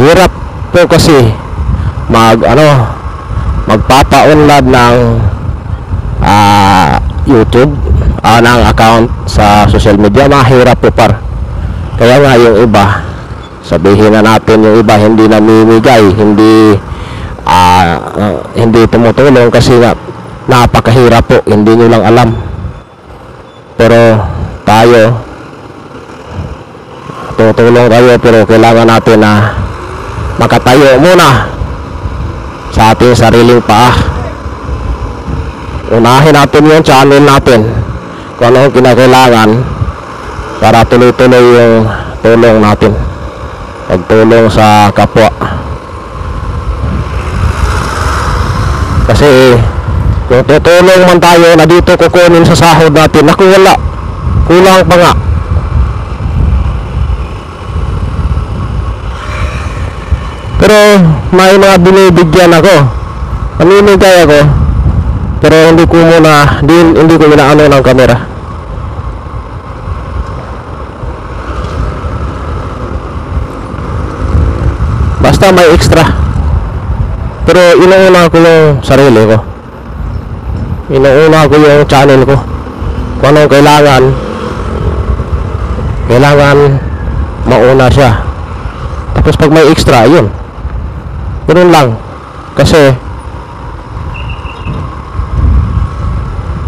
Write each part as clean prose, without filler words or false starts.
Hirap po kasi magpapa-unload ng YouTube ng account sa social media. Mahirap po par. Kaya nga yung iba, sabihin na natin yung iba hindi namimigay, hindi tumutulong kasi nga napakahirap po, hindi nyo lang alam. Pero tayo, tutulong tayo, pero kailangan natin na makatayo muna sa ating sariling paa. Unahin natin yung channel natin, kung ano ang kinakailangan para tuloy-tuloy yung tulong natin, pagtulong sa kapwa. Kasi kung tutulong man tayo na dito kukunin sa sahod natin, naku wala, kulang pa nga. Pero may mga binibigyan ako, namimigay ako, pero hindi ko inaano ng camera. Basta may extra. Pero inuuna ko yung sarili ko, inuuna ko yung channel ko, kung anong kailangan mauna siya. Tapos pag may extra, yun, ganun lang. Kasi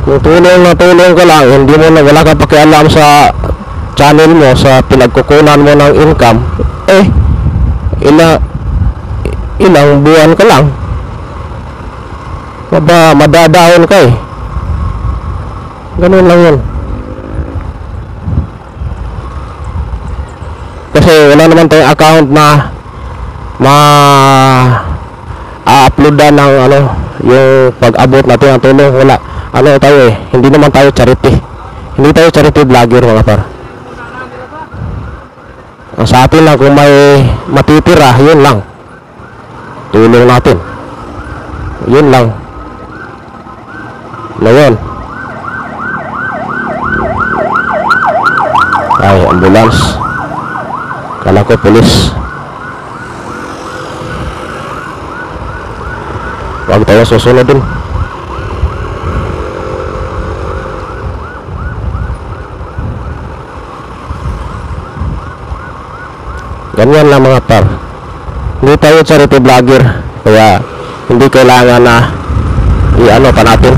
kung tulong na tulong ka lang, hindi mo na, wala ka pakialam sa channel mo, sa pinagkukunan mo ng income, ilang buwan ka lang madadaon ka ganun lang yun. Kasi wala naman tayong account na uploadan ng yung pag-abot natin ng tulong. Wala, tayo hindi naman tayo charity, hindi tayo charity vlogger mga par. Ang sa atin lang, kung may matitira, yun lang, tulong natin, yun lang. Ngayon ay ambulance, kala ko pulis. Huwag tayo susunod din. Ganyan lang mga par, hindi tayo charity vlogger, kaya hindi kailangan na pa natin,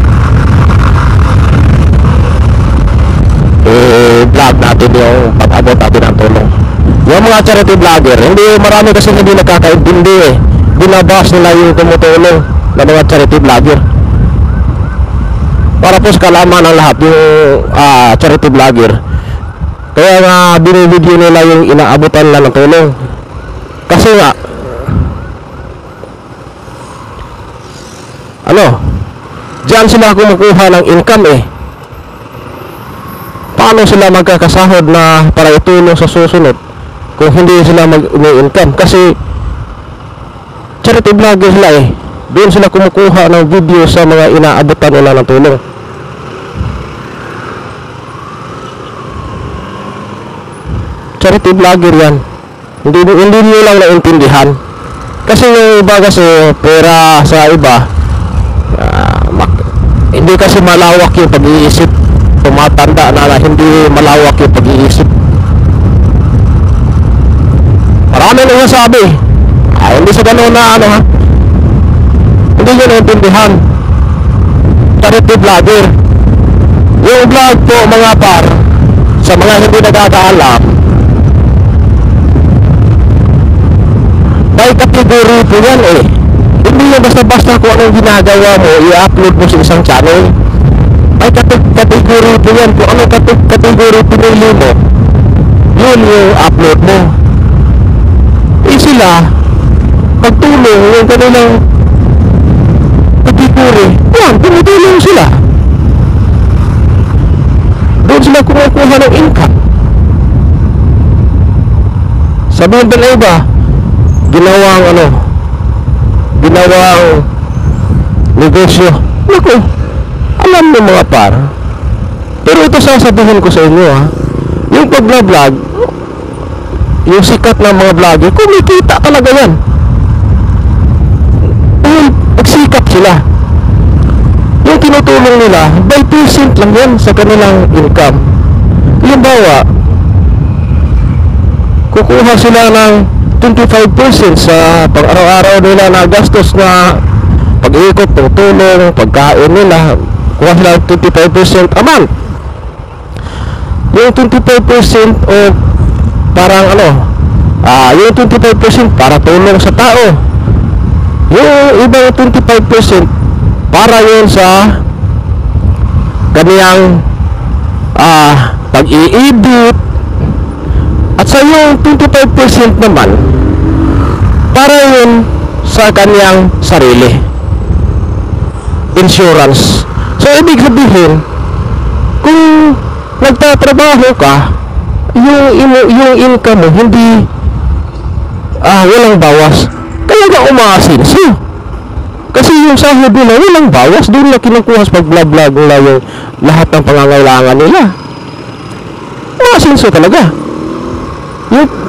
i-vlog natin yung pag-abot natin ng tulong. Yung mga charity vlogger, hindi, marami kasi hindi nakakaintindi binabas nila yung tumutulong na mga charity vlogger. Para po sa kalaman ng lahat yung charity vlogger, kaya nga binibidyo nila yung inaabutan nila ng tulong. Kasi nga diyan sila kumukuha ng income Paano sila magkakasahod na para itulong sa susunod kung hindi sila mag-income? Kasi charity vlogger sila doon sila kumukuha ng video sa mga inaabutan nila ng tulong. Charity vlogger yan. Hindi nyo lang naintindihan. Kasi yung iba kasi pera sa iba, hindi kasi malawak yung pag-iisip. Tumatanda na hindi malawak yung pag-iisip. Marami nang nasabi, hindi sa ganun na hindi nyo naintindihan. Charity vlogger, yung vlog po mga par, sa mga hindi nagkakaalam, may kategory po yan Hindi yung basta-basta kung anong ginagawa mo, i-upload mo sa isang channel. May kategory po yan. Kung anong kategory pinili mo, yun yung upload mo. Sila, pagtulong yung kanilang kategory, yan, tumutulong sila. Doon sila kumukuha ng income. Sabihin ba na iba, ginawang negosyo. Naku, alam mo mga par, pero ito sasabihin ko sa inyo yung pag-vlog, yung sikat ng mga vlogger, kumikita talaga yan. Dahil nagsikap sila. Yung tinutulong nila, by percent lang yan sa kanilang income. Halimbawa, kukuha sila ng 25% sa pang-araw-araw nila na gastos na pag-iikot, pagtulong, pagkain nila. Kuha sila ng 25% a month. Yung 25% o parang yung 25% para tulong sa tao. Yung ibang 25% para yun sa kaniyang pag-i-edit. At sa yung 25% naman para yun sa kaniyang sarili, insurance. So ibig sabihin, kung nagtatrabaho ka, yung income mo hindi walang bawas, kaya ka umaasinso. Kasi yung sahod nila walang bawas, doon na kinukuha sa pag-vlog nila yung lahat ng pangangailangan nila. Umaasinso talaga.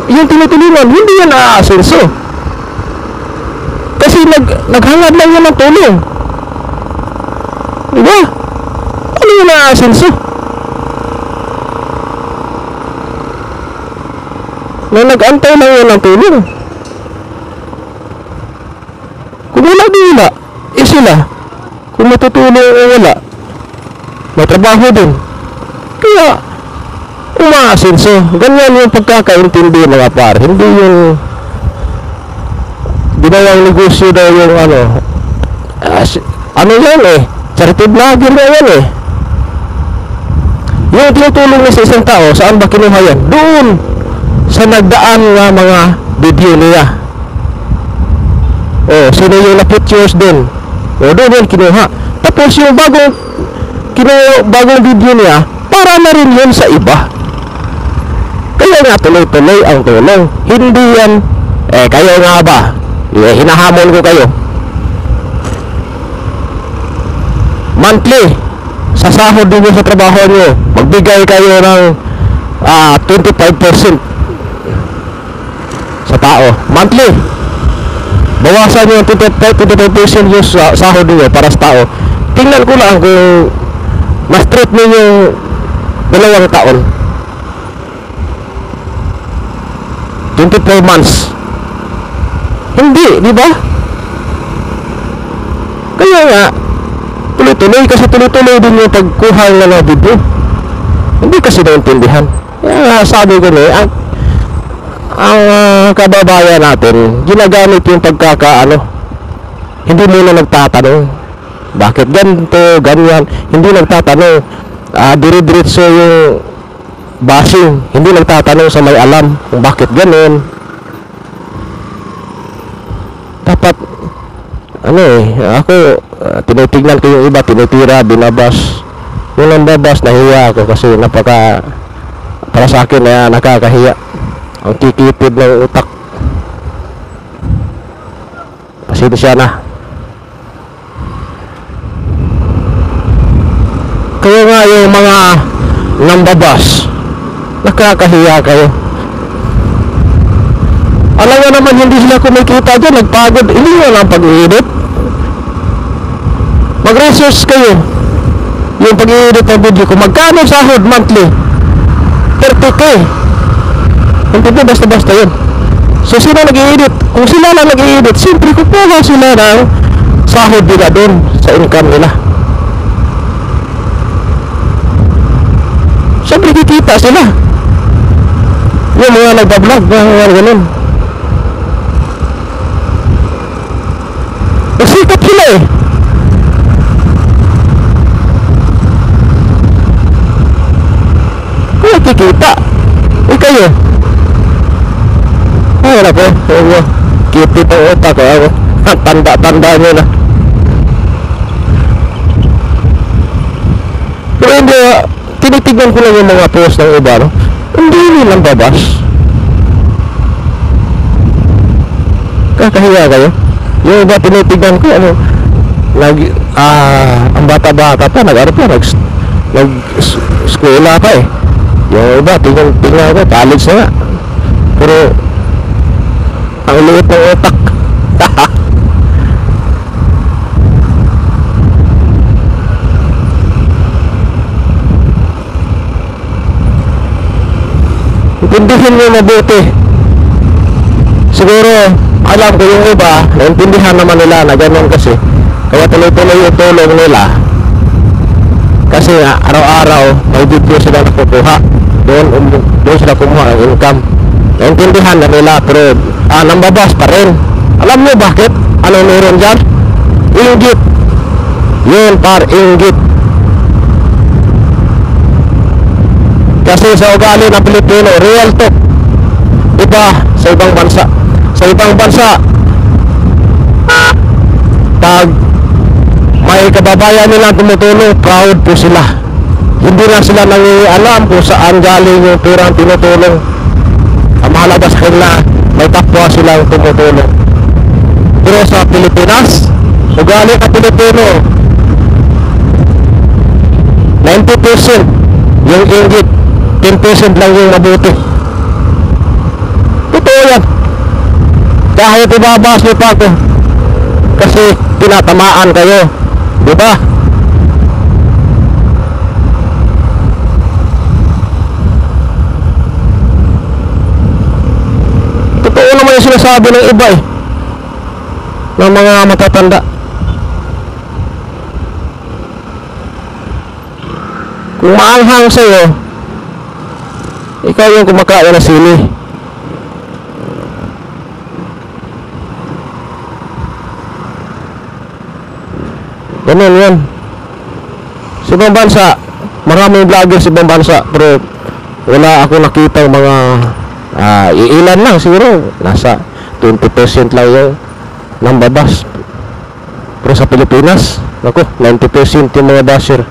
Yung tinutulungan, hindi yan aasinso. Kasi naghangad lang yan ng tulong. Diba? Ano yung aasinso? Na nag-antay lang yan ng tulong. Kung wala, sila. Kung matutulong o wala, may trabaho din. Kaya umaasenso. Ganyan yung pagkakaintindi, mga par. Hindi yung ginawang negosyo daw yung yan charity vlogger na yan yung tinutulong niya sa isang tao. Saan ba kinuha yan? Doon sa nagdaan nga mga video niya. Sino yung na-pictures din, doon yan kinuha. Tapos yung bagong video niya, para na rin yun sa iba. Kaya nga tuloy-tuloy ang tulong. Hindi yan kayo nga ba, hinahamon ko kayo monthly sa sahod niyo sa trabaho niyo, magbigay kayo ng 25% sa tao monthly. Bawasan niyo 25% yung sahod niyo para sa tao. Tingnan ko lang kung ma-straight niyo 2 taon, 24 months. Hindi, di ba? Kaya nga tuloy-tuloy, kasi tuloy-tuloy din yung pagkuha ng video. Hindi kasi naintindihan. Kaya sabi ko ang kababayan natin ginagamit yung hindi muna nagtatanong bakit ganito, ganyan. Hindi nagtatanong, dire-diretso yung bashing. Hindi nagtatanong sa may alam kung bakit ganun. Dapat ako tinitignan ko yung iba, tinitira, binabas. Yung nambabas, nahiya ako kasi para sa akin nakakahiya. Ang kikipid ng utak. Pasensya na. Kaya nga yung mga nambabas, nakakahiya kayo. Alam nga naman hindi sila kumikita dyan, nagpagod. Hindi nga lang pag-iinit. Mag-research kayo yung pag-iinit ng video ko. Magkano sahod monthly? 30K. Hindi po basta-basta yun. So sila nag-i-edit. Kung sila lang nag-i-edit, siyempre kukuha sila ng sahod nila doon sa income nila. Siyempre kikita sila. Yung mga nagbablog, mga ganun. Nagsikap sila kaya kikita. Kayo wala po. Kipit ang utak ko. Tanda nyo na. Pero hindi, tinitignan ko lang yung mga post ng iba, no? Hindi nilang babas. Kakahiya kayo. Yung iba tinitignan ko, ang bata-bata pa, nag-eskwela pa Yung iba, tingnan ko, college na nga. Pero ang liit ng utak. Intindihin nyo mabuti. Siguro alam ko yung iba, naintindihan naman nila na ganun kasi, kaya tuloy-tuloy yung tulong nila. Kasi araw-araw may video sila nakukuha, doon sila kumuha ng income. Naintindihan na nila, pero nambabas pa rin. Alam nyo bakit? Ano meron dyan? Inggit. Yun par, inggit. Kasi sa ugali ng Pilipino, real talk, iba sa ibang bansa. Sa ibang bansa, pag may kababayan nilang tumutulong, proud po sila. Hindi lang sila nangialam kung saan galing yung perang tinutulong. Ang mahalaga sa kanila, may kapwa silang tumutulong. Pero sa Pilipinas, ugali ng Pilipino, 90% yung inggit, 10% lang yung mabuti. Totoo yan. Kahit ibabas niyo pa ako, kasi tinatamaan kayo, di ba? Totoo naman yung sinasabi ng iba ng mga matatanda. Kung maanghang sa'yo, ikaw yung kumakain ng sili. Ganun yan. Sa ibang bansa, maraming vlogger sa ibang bansa, pero wala ako nakita mga iilan lang siguro. Nasa 20% lang yung nambabas. Pero sa Pilipinas, naku, 90% yung mga basher.